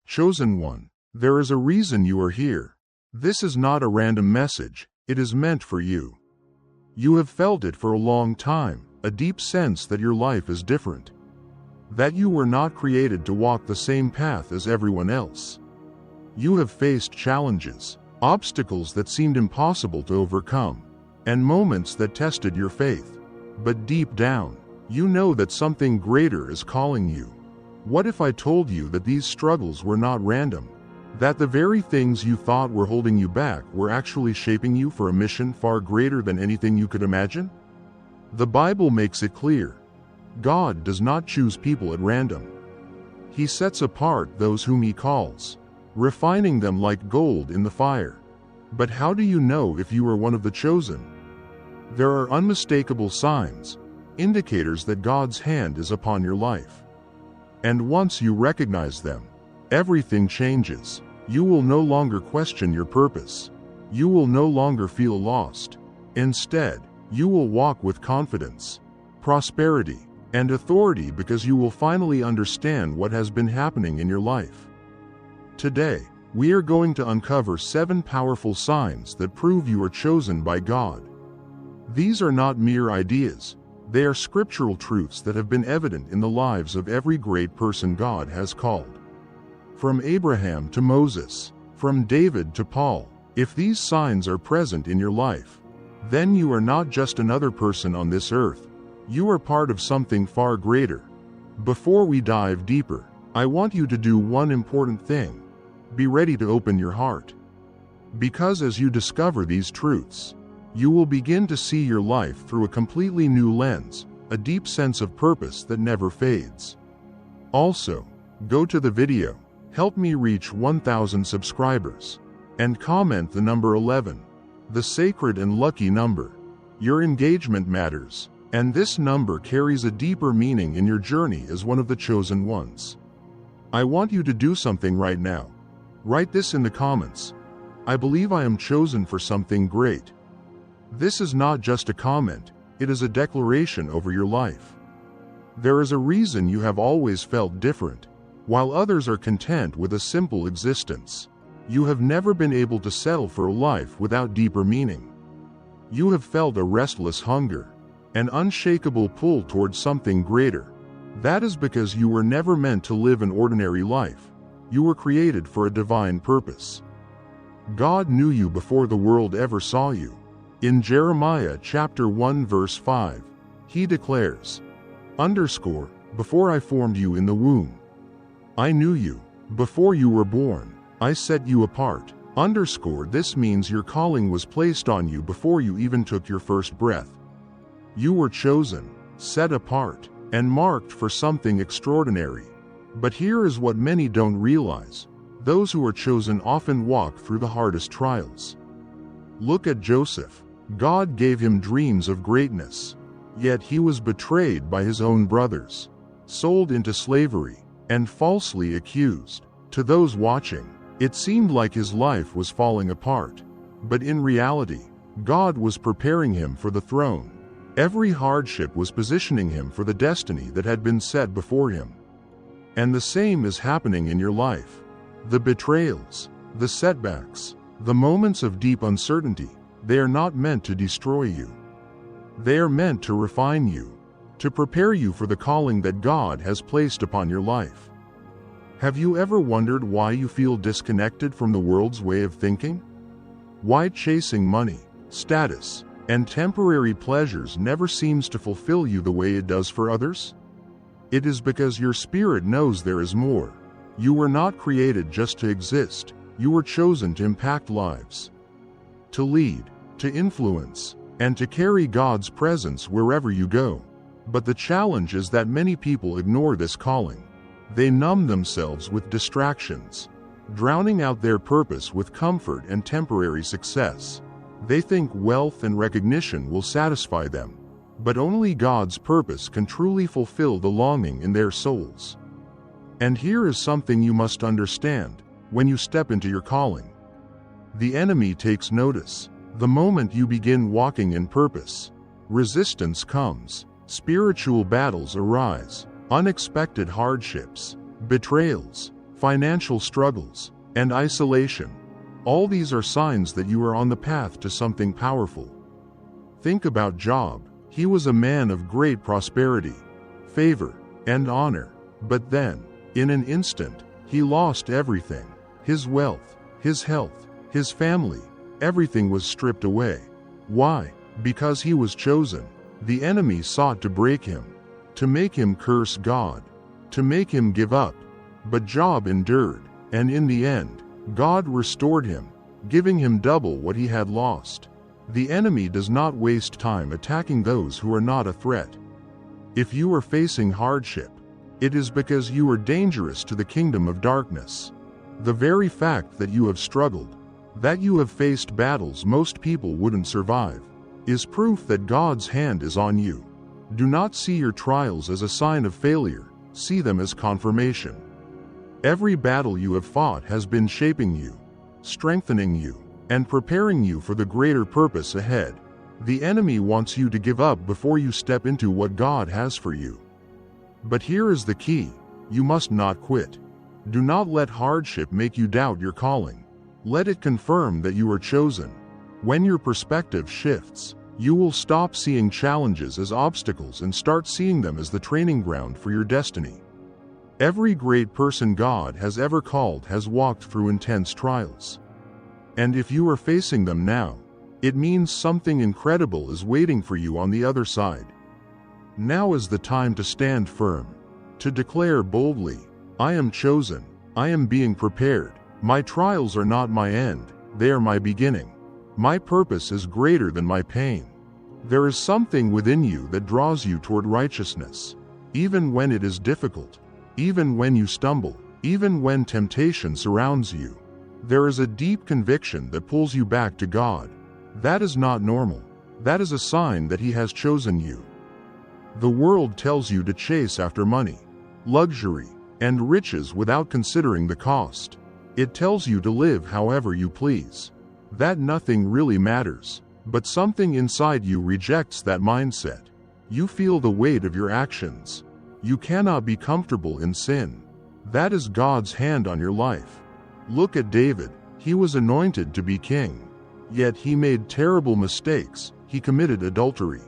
Chosen one, there is a reason you are here. This is not a random message, it is meant for you. You have felt it for a long time, a deep sense that your life is different. That you were not created to walk the same path as everyone else. You have faced challenges, obstacles that seemed impossible to overcome, and moments that tested your faith. But deep down, you know that something greater is calling you. What if I told you that these struggles were not random? That the very things you thought were holding you back were actually shaping you for a mission far greater than anything you could imagine? The Bible makes it clear. God does not choose people at random. He sets apart those whom He calls, refining them like gold in the fire. But how do you know if you are one of the chosen? There are unmistakable signs, indicators that God's hand is upon your life. And once you recognize them, everything changes. You will no longer question your purpose. You will no longer feel lost. Instead, you will walk with confidence, prosperity, and authority because you will finally understand what has been happening in your life. Today, we are going to uncover 7 powerful signs that prove you are chosen by God. These are not mere ideas. They are scriptural truths that have been evident in the lives of every great person God has called. From Abraham to Moses, from David to Paul, if these signs are present in your life, then you are not just another person on this earth. You are part of something far greater. Before we dive deeper, I want you to do one important thing. Be ready to open your heart. Because as you discover these truths, you will begin to see your life through a completely new lens, a deep sense of purpose that never fades. Also, go to the video, help me reach 1,000 subscribers, and comment the number 11, the sacred and lucky number. Your engagement matters, and this number carries a deeper meaning in your journey as one of the chosen ones. I want you to do something right now. Write this in the comments. I believe I am chosen for something great. This is not just a comment, it is a declaration over your life. There is a reason you have always felt different, while others are content with a simple existence. You have never been able to settle for a life without deeper meaning. You have felt a restless hunger, an unshakable pull towards something greater. That is because you were never meant to live an ordinary life. You were created for a divine purpose. God knew you before the world ever saw you. In Jeremiah chapter 1 verse 5, He declares, "Before I formed you in the womb, I knew you. Before you were born, I set you apart." This means your calling was placed on you before you even took your first breath. You were chosen, set apart, and marked for something extraordinary. But here is what many don't realize. Those who are chosen often walk through the hardest trials. Look at Joseph. God gave him dreams of greatness. Yet he was betrayed by his own brothers, sold into slavery, and falsely accused. To those watching, it seemed like his life was falling apart. But in reality, God was preparing him for the throne. Every hardship was positioning him for the destiny that had been set before him. And the same is happening in your life. The betrayals, the setbacks, the moments of deep uncertainty, they are not meant to destroy you. They are meant to refine you, to prepare you for the calling that God has placed upon your life. Have you ever wondered why you feel disconnected from the world's way of thinking? Why chasing money, status, and temporary pleasures never seems to fulfill you the way it does for others? It is because your spirit knows there is more. You were not created just to exist. You were chosen to impact lives, to lead, to influence, and to carry God's presence wherever you go. But the challenge is that many people ignore this calling. They numb themselves with distractions, drowning out their purpose with comfort and temporary success. They think wealth and recognition will satisfy them, but only God's purpose can truly fulfill the longing in their souls. And here is something you must understand when you step into your calling. The enemy takes notice. The moment you begin walking in purpose, resistance comes, spiritual battles arise, unexpected hardships, betrayals, financial struggles, and isolation. All these are signs that you are on the path to something powerful. Think about Job. He was a man of great prosperity, favor, and honor. But then, in an instant, he lost everything. His wealth, his health, his family, everything was stripped away. Why? Because he was chosen. The enemy sought to break him, to make him curse God, to make him give up. But Job endured, and in the end, God restored him, giving him double what he had lost. The enemy does not waste time attacking those who are not a threat. If you are facing hardship, it is because you are dangerous to the kingdom of darkness. The very fact that you have struggled, that you have faced battles most people wouldn't survive, is proof that God's hand is on you. Do not see your trials as a sign of failure, see them as confirmation. Every battle you have fought has been shaping you, strengthening you, and preparing you for the greater purpose ahead. The enemy wants you to give up before you step into what God has for you. But here is the key: you must not quit. Do not let hardship make you doubt your calling. Let it confirm that you are chosen. When your perspective shifts, you will stop seeing challenges as obstacles and start seeing them as the training ground for your destiny. Every great person God has ever called has walked through intense trials. And if you are facing them now, it means something incredible is waiting for you on the other side. Now is the time to stand firm, to declare boldly, I am chosen, I am being prepared. My trials are not my end, they are my beginning. My purpose is greater than my pain. There is something within you that draws you toward righteousness. Even when it is difficult, even when you stumble, even when temptation surrounds you, there is a deep conviction that pulls you back to God. That is not normal. That is a sign that He has chosen you. The world tells you to chase after money, luxury, and riches without considering the cost. It tells you to live however you please, that nothing really matters. But something inside you rejects that mindset. You feel the weight of your actions. You cannot be comfortable in sin. That is God's hand on your life. Look at David. He was anointed to be king. Yet he made terrible mistakes. He committed adultery,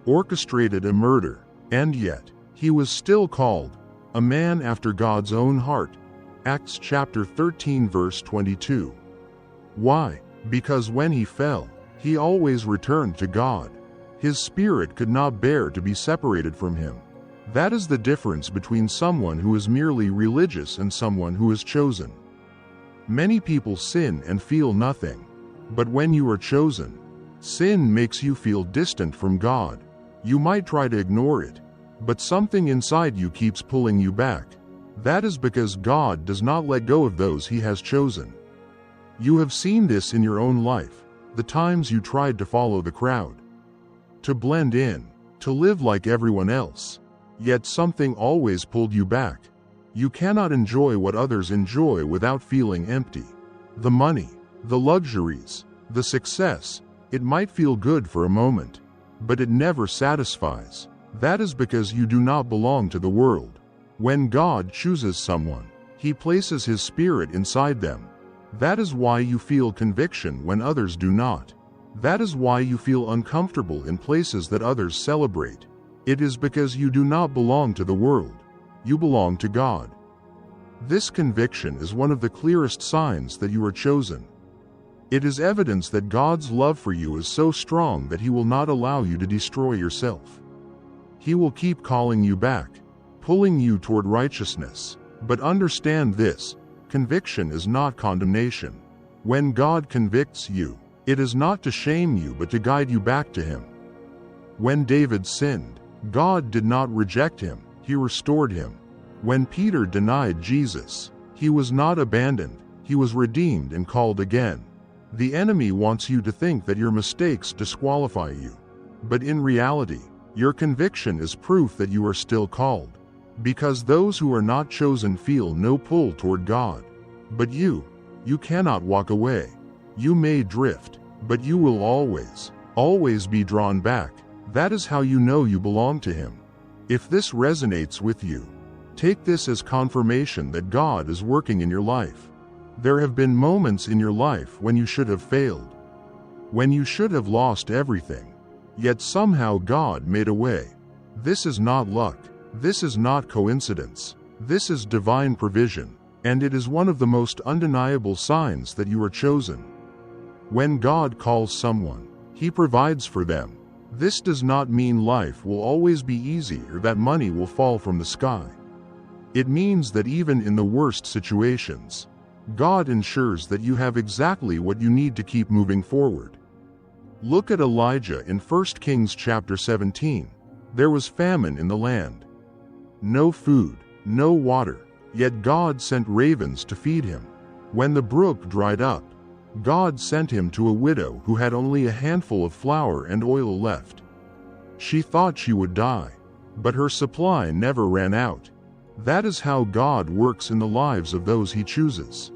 orchestrated a murder, and yet he was still called a man after God's own heart. Acts chapter 13 verse 22. Why? Because when he fell, he always returned to God. His spirit could not bear to be separated from Him. That is the difference between someone who is merely religious and someone who is chosen. Many people sin and feel nothing. But when you are chosen, sin makes you feel distant from God. You might try to ignore it, but something inside you keeps pulling you back. That is because God does not let go of those He has chosen. You have seen this in your own life, the times you tried to follow the crowd, to blend in, to live like everyone else. Yet something always pulled you back. You cannot enjoy what others enjoy without feeling empty. The money, the luxuries, the success, it might feel good for a moment, but it never satisfies. That is because you do not belong to the world. When God chooses someone, He places His Spirit inside them. That is why you feel conviction when others do not. That is why you feel uncomfortable in places that others celebrate. It is because you do not belong to the world. You belong to God. This conviction is one of the clearest signs that you are chosen. It is evidence that God's love for you is so strong that He will not allow you to destroy yourself. He will keep calling you back, pulling you toward righteousness. But understand this: conviction is not condemnation. When God convicts you, it is not to shame you but to guide you back to Him. When David sinned, God did not reject him, He restored him. When Peter denied Jesus, he was not abandoned, he was redeemed and called again. The enemy wants you to think that your mistakes disqualify you. But in reality, your conviction is proof that you are still called. Because those who are not chosen feel no pull toward God. But you cannot walk away. You may drift, but you will always be drawn back. That is how you know you belong to Him. If this resonates with you, Take this as confirmation that God is working in your life. There have been moments in your life when you should have failed, when you should have lost everything, yet somehow God made a way. This is not luck. This is not coincidence. This is divine provision, and it is one of the most undeniable signs that you are chosen. When God calls someone, He provides for them. This does not mean life will always be easy or that money will fall from the sky. It means that even in the worst situations, God ensures that you have exactly what you need to keep moving forward. Look at Elijah in 1 Kings chapter 17. There was famine in the land. No food, no water, yet God sent ravens to feed him. When the brook dried up, God sent him to a widow who had only a handful of flour and oil left. She thought she would die, but her supply never ran out. That is how God works in the lives of those He chooses.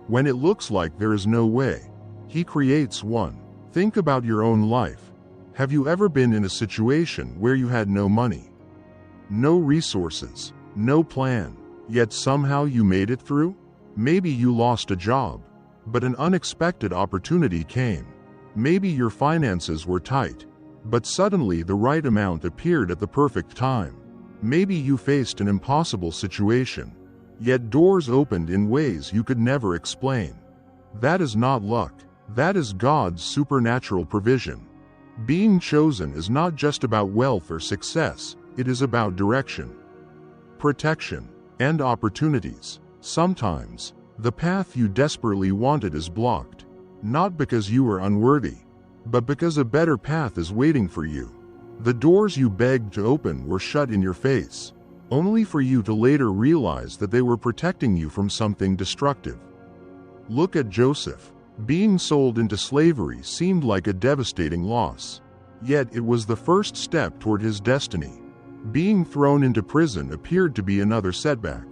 When it looks like there is no way, He creates one. Think about your own life. Have you ever been in a situation where you had no money, no resources, no plan, yet somehow you made it through? Maybe you lost a job, but an unexpected opportunity came. Maybe your finances were tight, but suddenly the right amount appeared at the perfect time. Maybe you faced an impossible situation, yet doors opened in ways you could never explain. That is not luck. That is God's supernatural provision. Being chosen is not just about wealth or success, it is about direction, protection, and opportunities. Sometimes, the path you desperately wanted is blocked, not because you are unworthy, but because a better path is waiting for you. The doors you begged to open were shut in your face, only for you to later realize that they were protecting you from something destructive. Look at Joseph. Being sold into slavery seemed like a devastating loss, yet it was the first step toward his destiny. Being thrown into prison appeared to be another setback,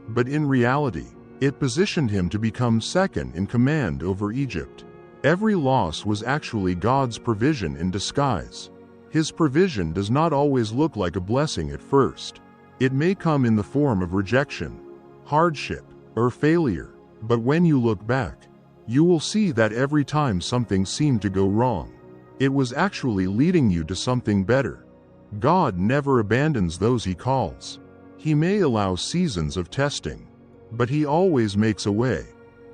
but in reality, it positioned him to become second in command over Egypt. Every loss was actually God's provision in disguise. His provision does not always look like a blessing at first. It may come in the form of rejection, hardship, or failure, but when you look back, you will see that every time something seemed to go wrong, it was actually leading you to something better. God never abandons those He calls. He may allow seasons of testing, but He always makes a way.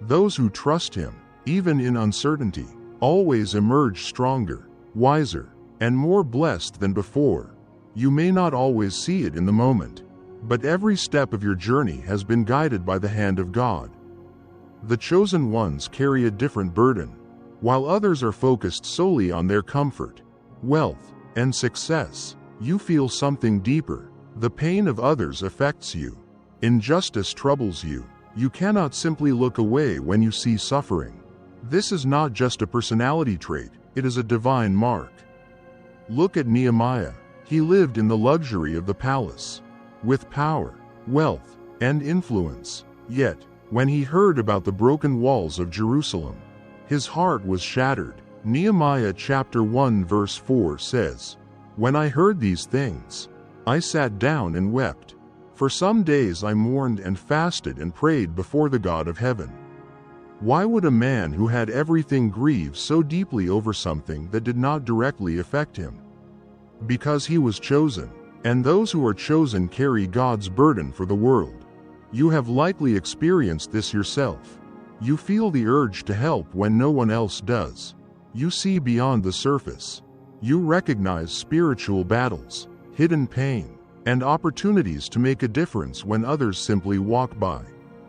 Those who trust Him, even in uncertainty, always emerge stronger, wiser, and more blessed than before. You may not always see it in the moment, but every step of your journey has been guided by the hand of God. The chosen ones carry a different burden. While others are focused solely on their comfort, wealth, and success, you feel something deeper. The pain of others affects you. Injustice troubles you. You cannot simply look away when you see suffering. This is not just a personality trait, it is a divine mark. Look at Nehemiah. He lived in the luxury of the palace, with power, wealth, and influence. Yet, when he heard about the broken walls of Jerusalem, his heart was shattered. Nehemiah chapter 1 verse 4 says, "When I heard these things, I sat down and wept. For some days I mourned and fasted and prayed before the God of heaven." Why would a man who had everything grieve so deeply over something that did not directly affect him? Because he was chosen, and those who are chosen carry God's burden for the world. You have likely experienced this yourself. You feel the urge to help when no one else does. You see beyond the surface. You recognize spiritual battles, hidden pain, and opportunities to make a difference when others simply walk by.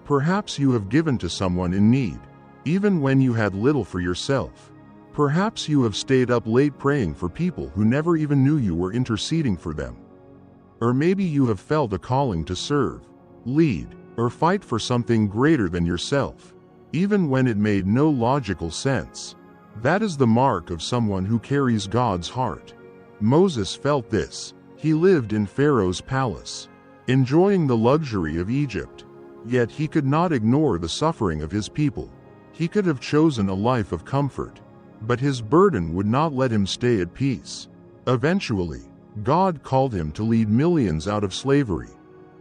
Perhaps you have given to someone in need, even when you had little for yourself. Perhaps you have stayed up late praying for people who never even knew you were interceding for them. Or maybe you have felt a calling to serve, lead, or fight for something greater than yourself, even when it made no logical sense. That is the mark of someone who carries God's heart. Moses felt this. He lived in Pharaoh's palace, enjoying the luxury of Egypt. Yet he could not ignore the suffering of his people. He could have chosen a life of comfort, but his burden would not let him stay at peace. Eventually, God called him to lead millions out of slavery.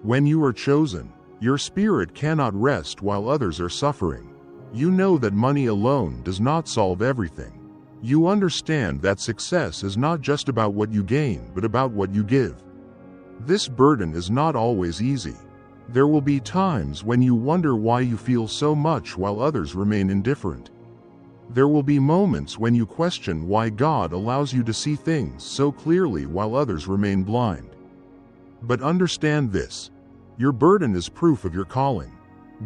When you are chosen, your spirit cannot rest while others are suffering. You know that money alone does not solve everything. You understand that success is not just about what you gain, but about what you give. This burden is not always easy. There will be times when you wonder why you feel so much while others remain indifferent. There will be moments when you question why God allows you to see things so clearly while others remain blind. But understand this: your burden is proof of your calling.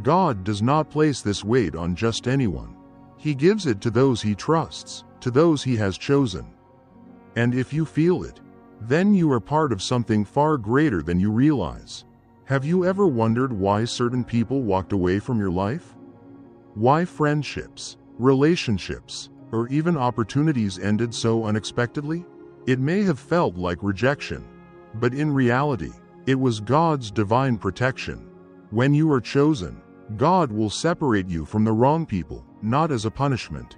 God does not place this weight on just anyone. He gives it to those He trusts, to those He has chosen. And if you feel it, then you are part of something far greater than you realize. Have you ever wondered why certain people walked away from your life? Why friendships, relationships, or even opportunities ended so unexpectedly? It may have felt like rejection, but in reality, it was God's divine protection. When you are chosen, God will separate you from the wrong people, not as a punishment,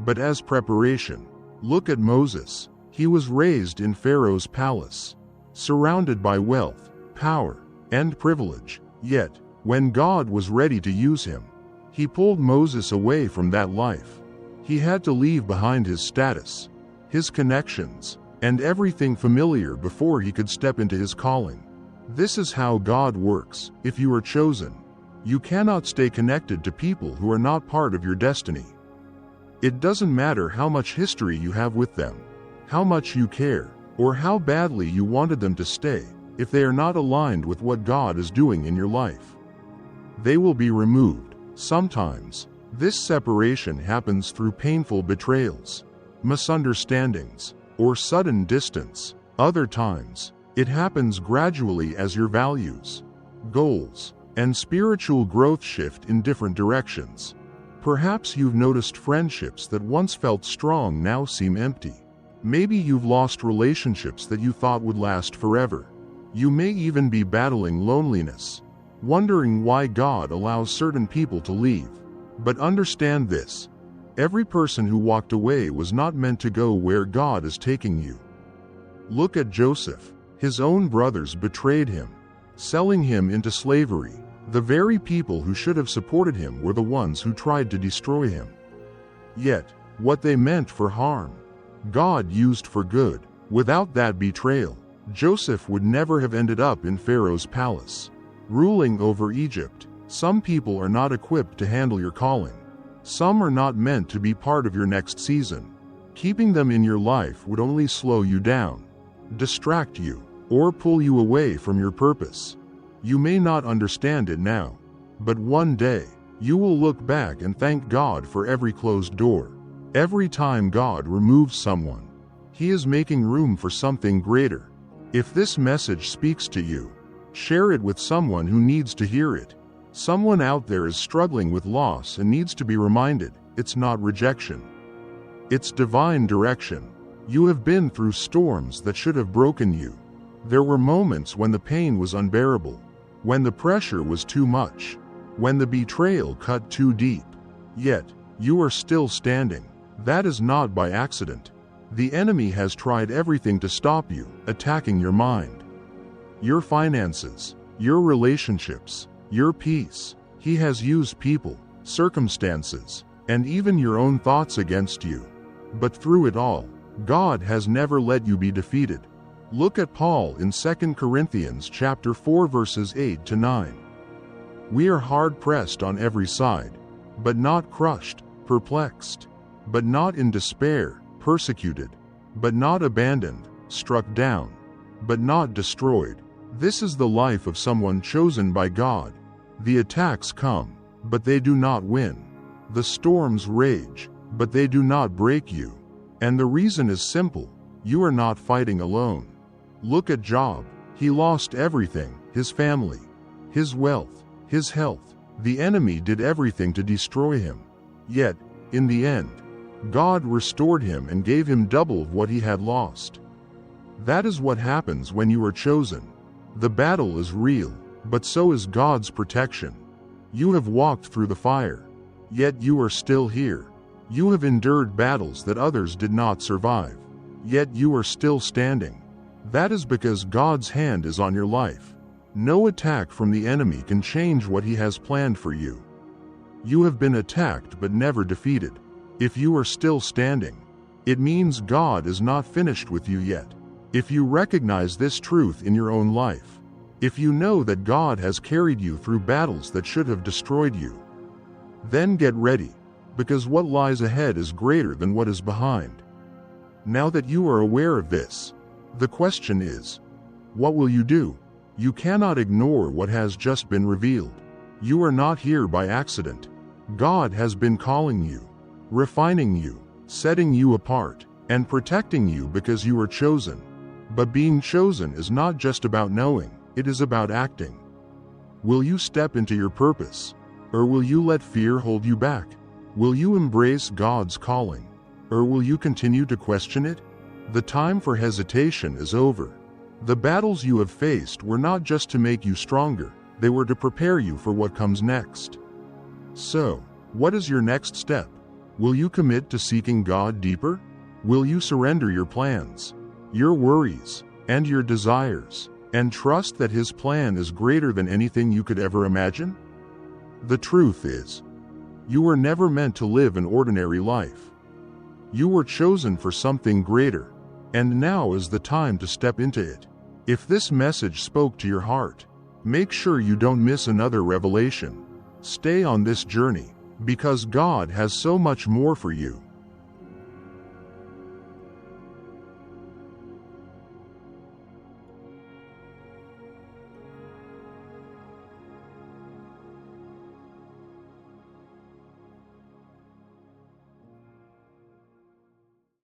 but as preparation. Look at Moses. He was raised in Pharaoh's palace, surrounded by wealth, power, and privilege. Yet, when God was ready to use him, He pulled Moses away from that life. He had to leave behind his status, his connections, and everything familiar before he could step into his calling. This is how God works. If you are chosen, you cannot stay connected to people who are not part of your destiny. It doesn't matter how much history you have with them, how much you care, or how badly you wanted them to stay. If they are not aligned with what God is doing in your life, they will be removed. Sometimes, this separation happens through painful betrayals, misunderstandings, or sudden distance. Other times, it happens gradually as your values, goals, and spiritual growth shift in different directions. Perhaps you've noticed friendships that once felt strong now seem empty. Maybe you've lost relationships that you thought would last forever. You may even be battling loneliness, wondering why God allows certain people to leave. But understand this: every person who walked away was not meant to go where God is taking you. Look at Joseph. His own brothers betrayed him, selling him into slavery. The very people who should have supported him were the ones who tried to destroy him. Yet, what they meant for harm, God used for good. Without that betrayal, Joseph would never have ended up in Pharaoh's palace, ruling over Egypt. Some people are not equipped to handle your calling. Some are not meant to be part of your next season. Keeping them in your life would only slow you down, distract you, or pull you away from your purpose. You may not understand it now, but one day, you will look back and thank God for every closed door. Every time God removes someone, He is making room for something greater. If this message speaks to you, share it with someone who needs to hear it. Someone out there is struggling with loss and needs to be reminded, it's not rejection. It's divine direction. You have been through storms that should have broken you. There were moments when the pain was unbearable, when the pressure was too much, when the betrayal cut too deep. Yet, you are still standing. That is not by accident. The enemy has tried everything to stop you, attacking your mind, your finances, your relationships, your peace. He has used people, circumstances, and even your own thoughts against you. But through it all, God has never let you be defeated. Look at Paul in 2 Corinthians chapter 4 verses 8 to 9. We are hard pressed on every side, but not crushed, perplexed, but not in despair, persecuted, but not abandoned, struck down, but not destroyed. This is the life of someone chosen by God. The attacks come, but they do not win. The storms rage, but they do not break you. And the reason is simple: you are not fighting alone. Look at Job. He lost everything: his family, his wealth, his health. The enemy did everything to destroy him. Yet, in the end, God restored him and gave him double of what he had lost. That is what happens when you are chosen. The battle is real, but so is God's protection. You have walked through the fire, yet you are still here. You have endured battles that others did not survive, yet you are still standing. That is because God's hand is on your life. No attack from the enemy can change what he has planned for you. You have been attacked but never defeated. If you are still standing, it means God is not finished with you yet. If you recognize this truth in your own life, if you know that God has carried you through battles that should have destroyed you, then get ready, because what lies ahead is greater than what is behind. Now that you are aware of this, the question is, what will you do? You cannot ignore what has just been revealed. You are not here by accident. God has been calling you, refining you, setting you apart, and protecting you because you are chosen. But being chosen is not just about knowing, it is about acting. Will you step into your purpose, or will you let fear hold you back? Will you embrace God's calling, or will you continue to question it? The time for hesitation is over. The battles you have faced were not just to make you stronger, they were to prepare you for what comes next. So, what is your next step? Will you commit to seeking God deeper? Will you surrender your plans, your worries, and your desires, and trust that His plan is greater than anything you could ever imagine? The truth is, you were never meant to live an ordinary life. You were chosen for something greater, and now is the time to step into it. If this message spoke to your heart, make sure you don't miss another revelation. Stay on this journey, because God has so much more for you.